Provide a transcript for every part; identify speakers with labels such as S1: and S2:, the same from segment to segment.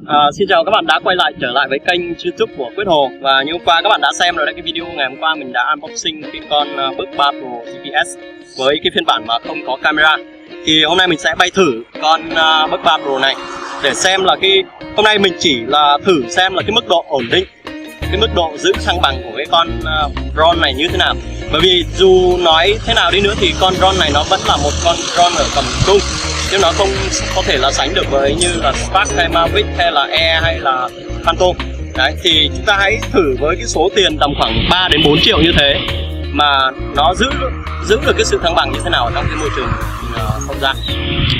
S1: Xin chào các bạn đã quay lại trở lại với kênh YouTube của Quyết Hồ. Và như hôm qua các bạn đã xem rồi đấy, cái video ngày hôm qua mình đã unboxing cái con Bug 3 Pro GPS với cái phiên bản mà không có camera. Thì hôm nay mình sẽ bay thử con Bug 3 Pro này để xem là hôm nay mình chỉ là thử xem là cái mức độ ổn định, cái mức độ giữ thăng bằng của cái con drone này như thế nào. Bởi vì dù nói thế nào đi nữa thì con drone này nó vẫn là một con drone ở tầm trung, chứ nó không có thể là sánh được với như là Spark hay Mavic hay là Air hay là Phantom. Đấy, thì chúng ta hãy thử với cái số tiền tầm khoảng 3 đến 4 triệu như thế mà nó giữ được cái sự thăng bằng như thế nào trong cái môi trường không gian.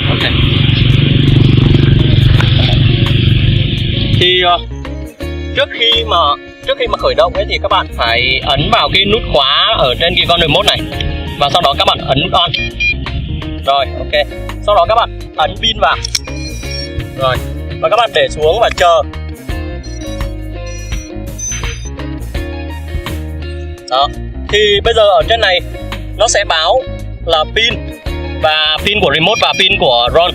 S1: Ok. Thì trước khi mà khởi động ấy thì các bạn phải ấn vào cái nút khóa ở trên cái con remote này, và sau đó các bạn ấn nút on. Rồi, ok. Sau đó các bạn ấn pin vào. Rồi, và các bạn để xuống và chờ. Đó. Thì bây giờ ở trên này nó sẽ báo là pin, và pin của remote và pin của drone.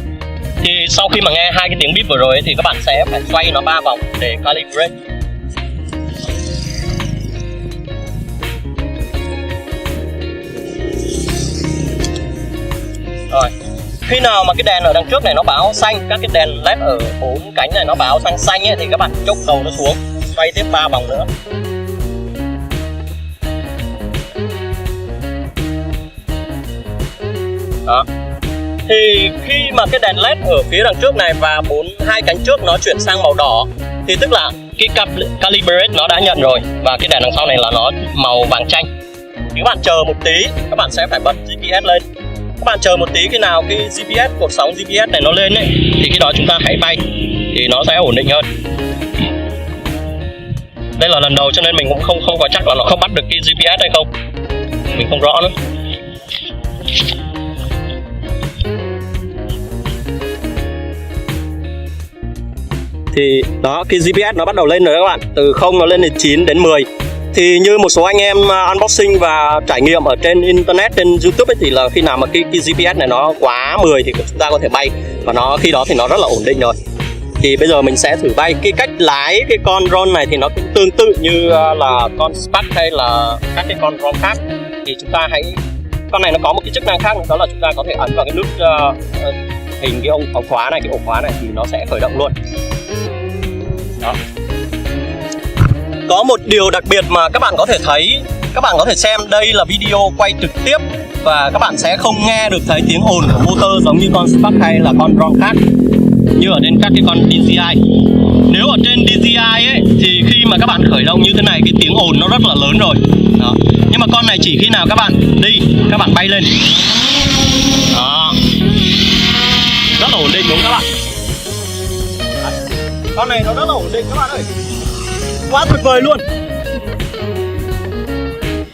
S1: Thì sau khi mà nghe hai cái tiếng beep vừa rồi ấy, thì các bạn sẽ phải xoay nó 3 vòng để calibrate. Rồi, khi nào mà cái đèn ở đằng trước này nó báo xanh, các cái đèn led ở 4 cánh này nó báo sang xanh ấy, thì các bạn chốc đầu nó xuống, xoay tiếp 3 vòng nữa. Đó. Thì khi mà cái đèn led ở phía đằng trước này và hai cánh trước nó chuyển sang màu đỏ, thì tức là cái calibrate nó đã nhận rồi, và cái đèn đằng sau này là nó màu vàng chanh. Thì các bạn chờ một tí, các bạn sẽ phải bật GPS lên. Các bạn chờ một tí, khi nào cái GPS, cột sóng GPS này nó lên ấy, thì khi đó chúng ta hãy bay thì nó sẽ ổn định hơn. Đây là lần đầu cho nên mình cũng không có chắc là nó không bắt được cái GPS hay không, mình không rõ nữa. Thì đó, cái GPS nó bắt đầu lên rồi các bạn, từ 0 nó lên đến 9 đến 10. Thì như một số anh em unboxing và trải nghiệm ở trên internet, trên YouTube ấy, thì là khi nào mà cái GPS này nó quá 10 thì chúng ta có thể bay, và khi đó thì nó rất là ổn định rồi. Thì bây giờ mình sẽ thử bay. Cái cách lái cái con drone này thì nó cũng tương tự như là con Spark hay là các cái con drone khác. Thì chúng ta con này nó có một cái chức năng khác nữa, đó là chúng ta có thể ấn vào cái nút hình cái ống khóa này, cái ổ khóa này, thì nó sẽ khởi động luôn. Đó. Có một điều đặc biệt mà các bạn có thể thấy, các bạn có thể xem đây là video quay trực tiếp, và các bạn sẽ không nghe được thấy tiếng ồn của motor giống như con Spark hay là con drone khác, như ở trên các cái con DJI. Nếu ở trên DJI ấy, thì khi mà các bạn khởi động như thế này, cái tiếng ồn nó rất là lớn rồi. Đó. Nhưng mà con này chỉ khi nào các bạn đi, các bạn bay lên. Đó. Rất là ổn định đúng không các bạn? Đấy. Con này nó rất là ổn định các bạn ơi, quá tuyệt vời luôn.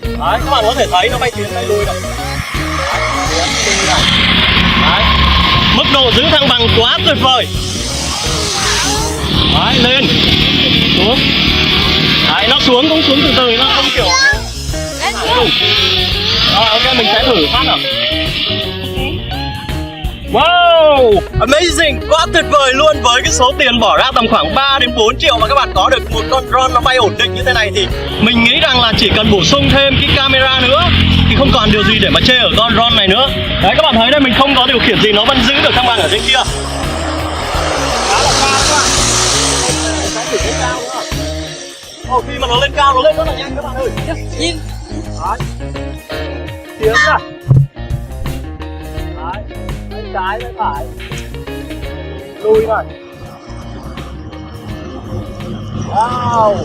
S1: Đấy, các bạn có thể thấy nó bay tiến bay lui này. Đấy, mức độ giữ thăng bằng quá tuyệt vời. Đấy, lên xuống. Đấy, nó xuống cũng xuống từ từ, nó không kiểu. Rồi, ok, mình sẽ thử phát nào. Wow, amazing, quá tuyệt vời luôn. Với cái số tiền bỏ ra tầm khoảng 3 đến 4 triệu mà các bạn có được một con drone nó bay ổn định như thế này, thì mình nghĩ rằng là chỉ cần bổ sung thêm cái camera nữa thì không còn điều gì để mà chê ở con drone này nữa. Đấy, các bạn thấy đây, mình không có điều khiển gì, nó vẫn giữ được thăng bằng ở trên kia. Khá là cao các bạn. Mình sẽ thử lên cao nữa. Khi mà nó lên cao, nó lên rất là nhanh các bạn ơi. Nhìn. Đấy. Tiến ra. Đấy. Trái với phải, lùi này. Wow.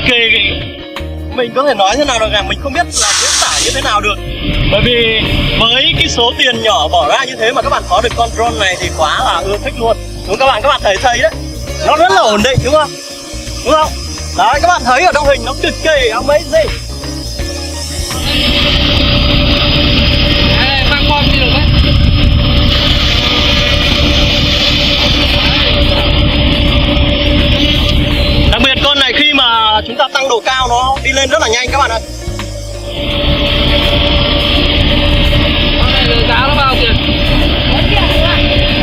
S1: kỳ. Mình có thể nói thế nào được rằng mình không biết là diễn tả như thế nào được. Bởi vì với cái số tiền nhỏ bỏ ra như thế mà các bạn có được con drone này thì quá là ưa thích luôn. Đúng các bạn thấy đấy. Nó rất là ổn định đúng không? Đúng không? Đấy, các bạn thấy ở trong hình nó cực kỳ amazing.
S2: Mang bom đi được đấy.
S1: Đặc biệt con này khi mà chúng ta tăng độ cao nó đi lên rất là nhanh các bạn ơi.
S2: Con này được giá nó bao tiền?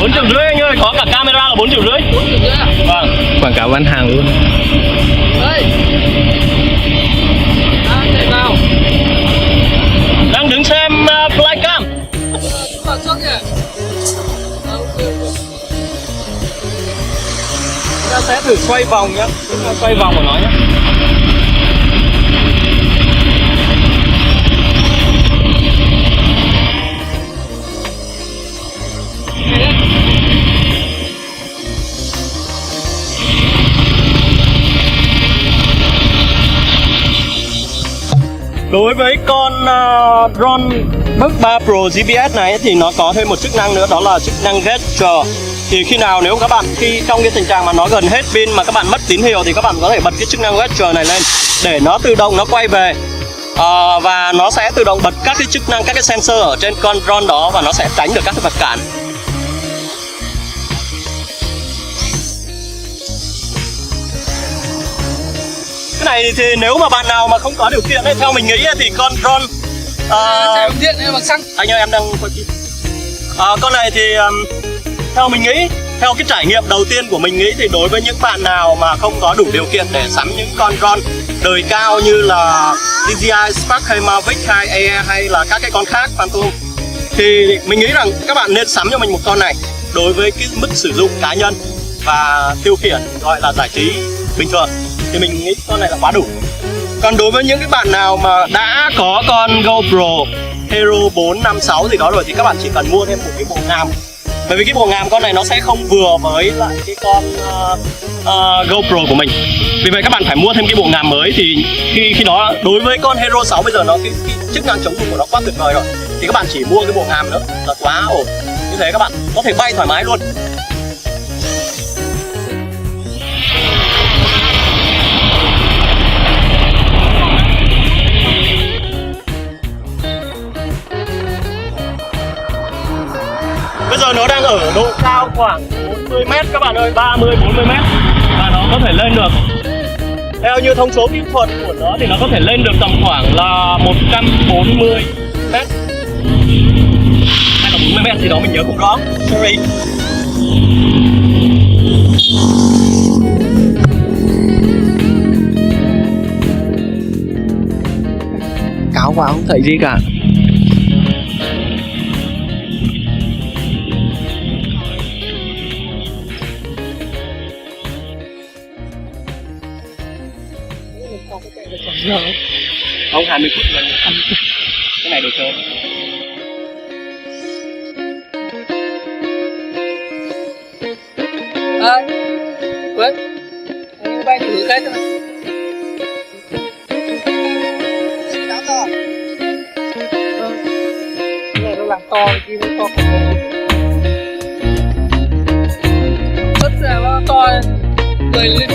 S1: 4,5 triệu anh ơi, có cả camera là 4,5 triệu.
S2: 4,5 triệu à?
S1: Vâng.
S3: Quảng cáo bán hàng luôn.
S2: Đây. Chạy vào.
S1: Đang đứng xem flycam.
S2: Vào trước nhỉ?
S1: Ta sẽ thử xoay vòng nhá, xoay vòng của nó nhé. Đối với con drone Bug 3 Pro GPS này thì nó có thêm một chức năng nữa, đó là chức năng gesture. Thì khi nào nếu các bạn trong cái tình trạng mà nó gần hết pin mà các bạn mất tín hiệu thì các bạn có thể bật cái chức năng gesture này lên để nó tự động nó quay về, và nó sẽ tự động bật các cái chức năng, các cái sensor ở trên con drone đó và nó sẽ tránh được các cái vật cản. Cái này thì nếu mà bạn nào mà không có điều kiện ấy, theo mình nghĩ thì con drone
S2: chạy bằng điện hay bằng xăng?
S1: anh ơi em đang quay phim. Con này thì theo mình nghĩ, theo cái trải nghiệm đầu tiên của mình nghĩ thì đối với những bạn nào mà không có đủ điều kiện để sắm những con drone đời cao như là DJI Spark hay Mavic hay Air hay là các cái con khác Phantom, thì mình nghĩ rằng các bạn nên sắm cho mình một con này đối với cái mức sử dụng cá nhân và tiêu khiển gọi là giải trí bình thường thì mình nghĩ con này là quá đủ. Còn đối với những cái bạn nào mà đã có con GoPro Hero 4, 5, 6 gì đó rồi thì các bạn chỉ cần mua thêm một cái bộ ngàm. Bởi vì cái bộ ngàm con này nó sẽ không vừa với lại cái con GoPro của mình. Vì vậy các bạn phải mua thêm cái bộ ngàm mới. Thì khi đó đối với con Hero 6 bây giờ nó cái chức năng chống rung của nó quá tuyệt vời rồi, thì các bạn chỉ mua cái bộ ngàm nữa là quá ổn. Như thế các bạn có thể bay thoải mái luôn. Bây giờ nó đang ở độ cao khoảng 40m các bạn ơi, 30-40m. Và nó có thể lên được, theo như thông số kỹ thuật của nó thì nó có thể lên được tầm khoảng là 140m hay là 40m gì đó mình nhớ không rõ, sorry.
S3: Cáo quá không thấy gì cả.
S1: Không, 20 phút rồi. Cái này đồ chơi.
S2: Quên. Anh bay thử cái thôi. Đá to. Cái này nó làm to, kia nó to. Rất là nó to. Người lên